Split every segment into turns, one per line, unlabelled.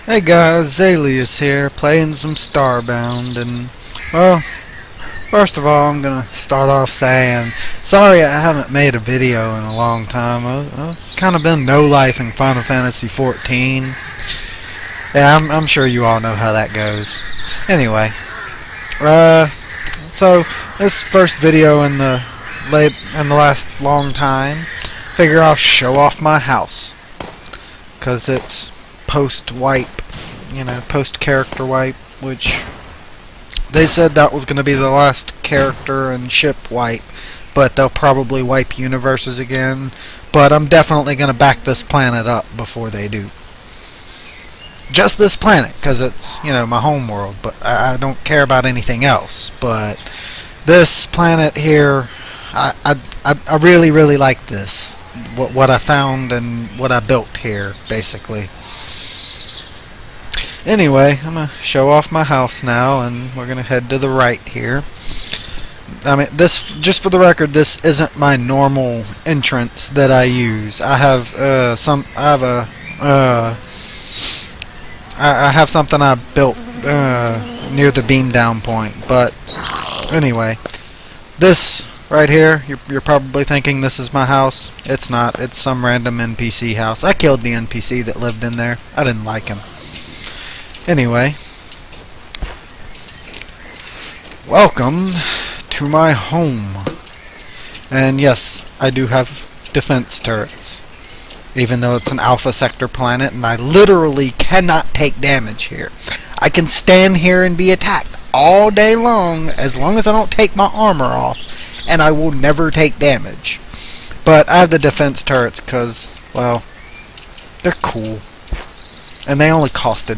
Hey guys, Zhalias here, playing some Starbound, and, well, first of all, I'm gonna start off saying, sorry I haven't made a video in a long time. I've kind of been no-lifing Final Fantasy 14. Yeah, I'm sure you all know how that goes. Anyway, so, this first video in the last long time, figure I'll show off my house, 'cause it's post-wipe, post-character wipe, which they said that was going to be the last character and ship wipe, but they'll probably wipe universes again, but I'm definitely going to back this planet up before they do. Just this planet, because it's, my home world, but I don't care about anything else, but this planet here, I really, really like this. What I found and what I built here, basically. Anyway, I'm going to show off my house now, and we're going to head to the right here. I mean, this, just for the record, this isn't my normal entrance that I use. I have I have something I built near the beam down point. But anyway, this right here, you're probably thinking this is my house. It's not. It's some random NPC house. I killed the NPC that lived in there. I didn't like him. Anyway, welcome to my home. And yes, I do have defense turrets, even though it's an alpha sector planet and I literally cannot take damage here. I can stand here and be attacked all day long as I don't take my armor off, and I will never take damage. But I have the defense turrets because, well, they're cool, and they only cost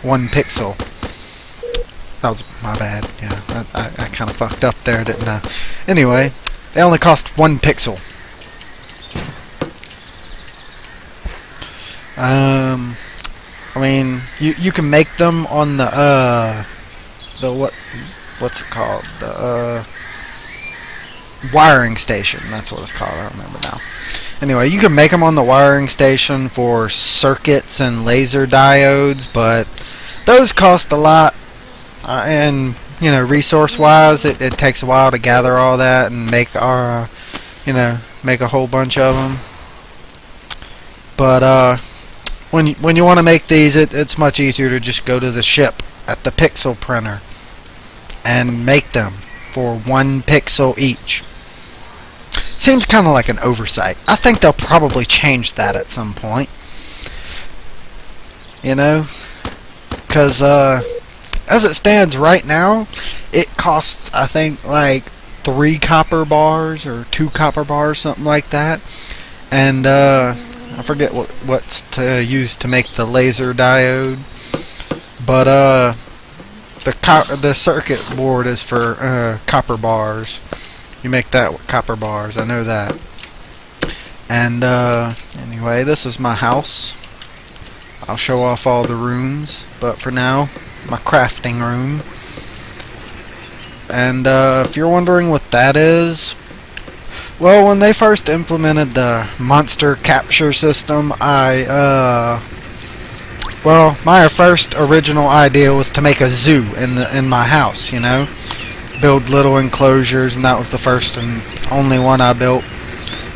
1 pixel. That was my bad. Yeah, I kind of fucked up there, didn't I? Anyway, they only cost 1 pixel. I mean, you can make them on the what's it called? The wiring station. That's what it's called. I don't remember now. Anyway, you can make them on the wiring station for circuits and laser diodes, but those cost a lot, and resource-wise, it takes a while to gather all that and make make a whole bunch of them. But when you want to make these, it's much easier to just go to the ship at the pixel printer and make them for 1 pixel each. Seems kind of like an oversight. I think they'll probably change that at some point. Because as it stands right now, it costs, I think, like 3 copper bars or 2 copper bars, something like that. And I forget what's to use to make the laser diode. But the circuit board is for copper bars. You make that with copper bars, I know that. And anyway, this is my house. I'll show off all the rooms, but for now, my crafting room. And if you're wondering what that is, well, when they first implemented the monster capture system, my first original idea was to make a zoo in my house, build little enclosures, and that was the first and only one I built,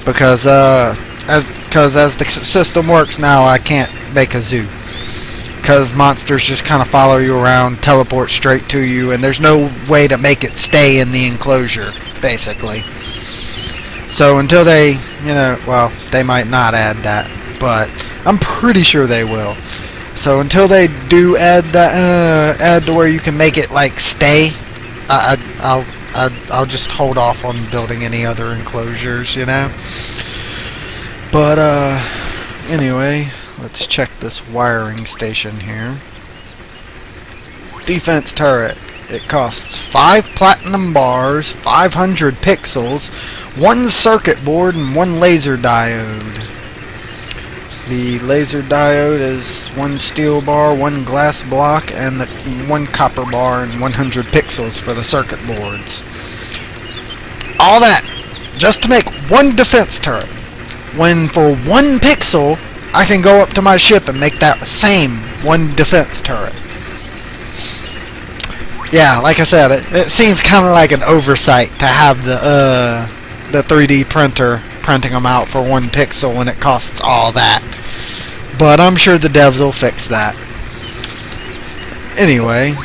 because as the system works now, I can't make a zoo, because monsters just kind of follow you around, teleport straight to you, and there's no way to make it stay in the enclosure, basically. So until they, they might not add that, but I'm pretty sure they will. So until they do add that, add to where you can make it like stay, I'll just hold off on building any other enclosures, But anyway, let's check this wiring station here. Defense turret. It costs 5 platinum bars, 500 pixels, 1 circuit board, and 1 laser diode. The laser diode is 1 steel bar, 1 glass block, and 1 copper bar, and 100 pixels for the circuit boards. All that just to make 1 defense turret, when for 1 pixel I can go up to my ship and make that same one defense turret. Yeah, like I said, it seems kind of like an oversight to have the 3D printer printing them out for 1 pixel when it costs all that. But I'm sure the devs will fix that. Anyway,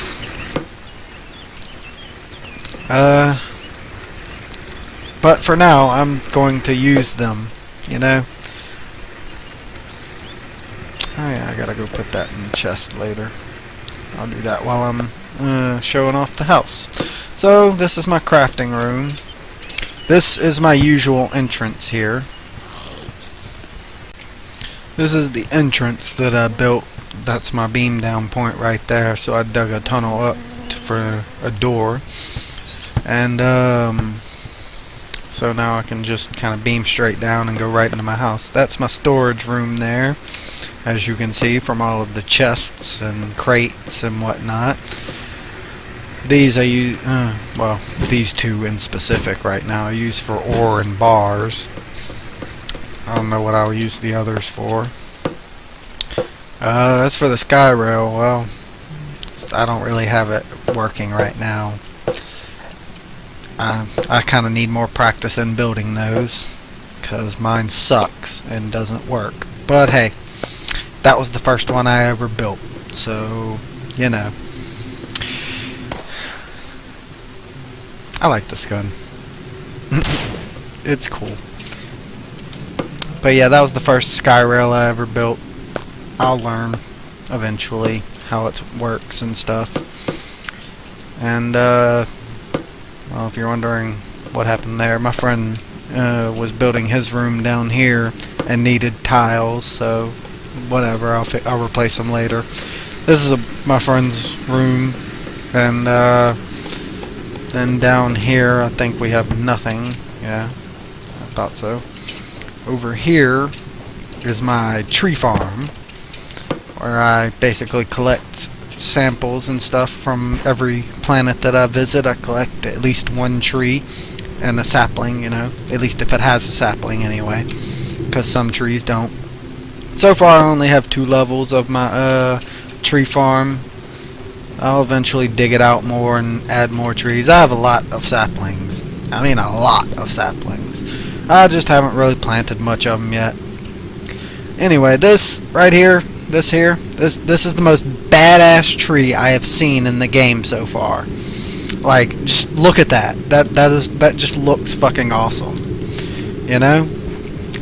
but for now, I'm going to use them, you know. Oh yeah, I gotta go put that in the chest later. I'll do that while I'm showing off the house. So, this is my crafting room. This is my usual entrance here. This is the entrance that I built. That's my beam down point right there. So I dug a tunnel up for a door. And so now I can just kind of beam straight down and go right into my house. That's my storage room there, as you can see from all of the chests and crates and whatnot. These I use, well, these two in specific right now I use for ore and bars. I don't know what I'll use the others for. As for the Skyrail, well, I don't really have it working right now. I kind of need more practice in building those, because mine sucks and doesn't work. But hey, that was the first one I ever built, so, you know. I like this gun. It's cool. But yeah, that was the first Skyrail I ever built. I'll learn eventually how it works and stuff. And well, if you're wondering what happened there, my friend was building his room down here and needed tiles, so whatever, I'll replace them later. This is my friend's room, and then down here I think we have nothing. Yeah, I thought so. Over here is my tree farm, where I basically collect samples and stuff from every planet that I visit. I collect at least 1 tree and a sapling, you know, at least if it has a sapling anyway, because some trees don't. So far I only have 2 levels of my tree farm. I'll eventually dig it out more and add more trees. I have a lot of saplings. I mean a lot of saplings. I just haven't really planted much of them yet. Anyway, this right here, this is the most badass tree I have seen in the game so far. Like, just look at that. That just looks fucking awesome. You know?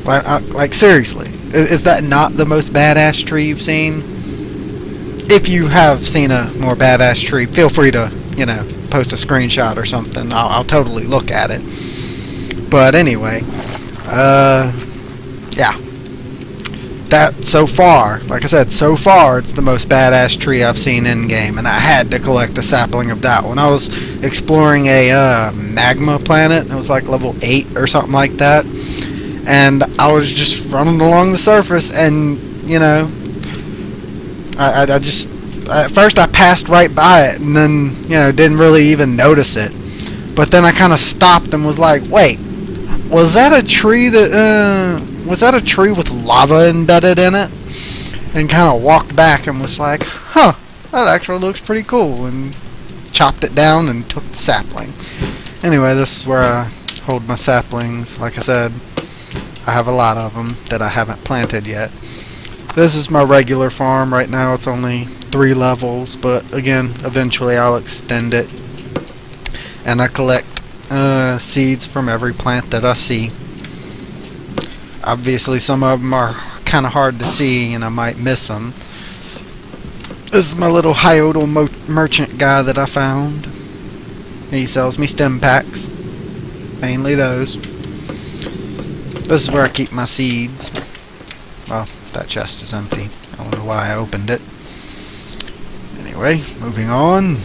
Like seriously, is that not the most badass tree you've seen? If you have seen a more badass tree, feel free to, you know, post a screenshot or something. I'll totally look at it. But anyway, yeah. That, so far, like I said, so far it's the most badass tree I've seen in game, and I had to collect a sapling of that. When I was exploring a magma planet, it was like level 8 or something like that, and I was just running along the surface, and you know, I just, at first I passed right by it, and then, you know, didn't really even notice it. But then I kind of stopped and was like, wait, was that a tree that, was that a tree with lava embedded in it? And kind of walked back and was like, huh, that actually looks pretty cool, and chopped it down and took the sapling. Anyway, this is where I hold my saplings. Like I said, I have a lot of them that I haven't planted yet. This is my regular farm. Right now it's only 3 levels, but again, eventually I'll extend it. And I collect seeds from every plant that I see. Obviously some of them are kind of hard to see and I might miss them. This is my little Hyodal merchant guy that I found. He sells me stem packs, mainly those. This is where I keep my seeds. Well, that chest is empty. I don't know why I opened it. Anyway, moving on.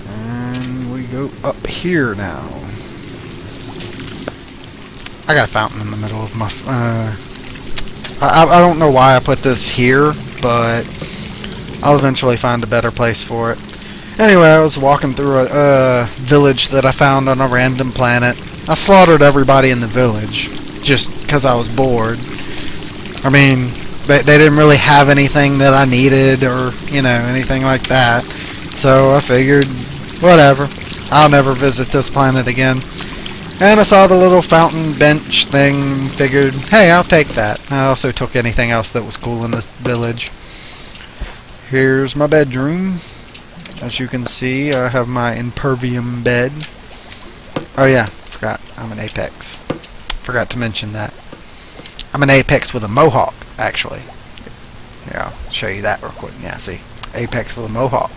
And we go up here now. I got a fountain in the middle of my... I don't know why I put this here, but I'll eventually find a better place for it. Anyway, I was walking through a village that I found on a random planet. I slaughtered everybody in the village. just because I was bored. I mean, they didn't really have anything that I needed or, you know, anything like that. So I figured, whatever, I'll never visit this planet again. And I saw the little fountain bench thing, figured, hey, I'll take that. I also took anything else that was cool in this village. Here's my bedroom. As you can see, I have my impervium bed. Oh yeah, forgot, I'm an apex. Forgot to mention that. I'm an apex with a mohawk, actually. Yeah, I'll show you that real quick. Yeah, see, apex with a mohawk.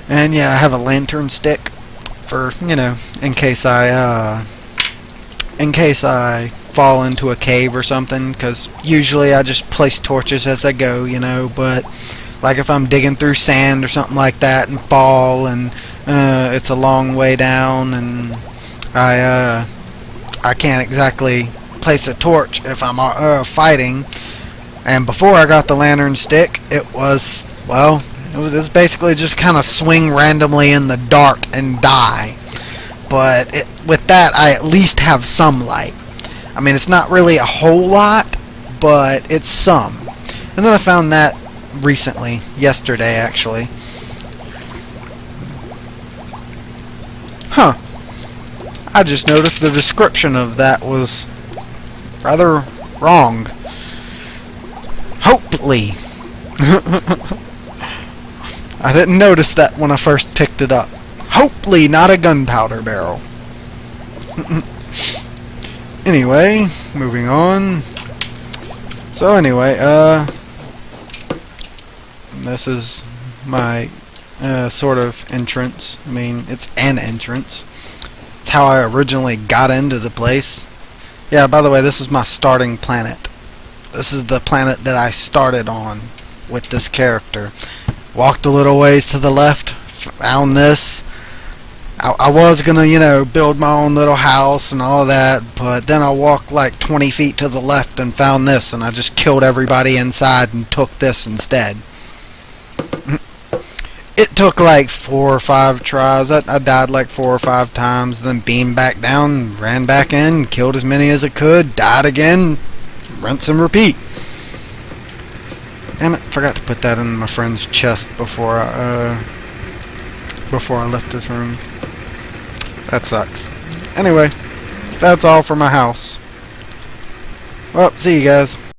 And yeah, I have a lantern stick for, you know, in case I fall into a cave or something, because usually I just place torches as I go, you know, but like if I'm digging through sand or something like that and fall and it's a long way down and I can't exactly place a torch if I'm fighting. And before I got the lantern stick, it was, well, it was basically just kind of swing randomly in the dark and die. But with that, I at least have some light. I mean, it's not really a whole lot, but it's some. And then I found that recently, yesterday actually. Huh. I just noticed the description of that was rather wrong. Hopefully. I didn't notice that when I first picked it up. Hopefully not a gunpowder barrel. Anyway, moving on. So anyway, this is my sort of entrance. I mean, it's an entrance. It's how I originally got into the place. Yeah, by the way, this is my starting planet. This is the planet that I started on with this character. Walked a little ways to the left, found this. I was gonna, you know, build my own little house and all that, but then I walked like 20 feet to the left and found this, and I just killed everybody inside and took this instead. It took like 4 or 5 tries. I died like 4 or 5 times, then beamed back down, ran back in, killed as many as I could, died again, rinse and repeat. Damn it, forgot to put that in my friend's chest before I left his room. That sucks. Anyway, that's all for my house. Well, see you guys.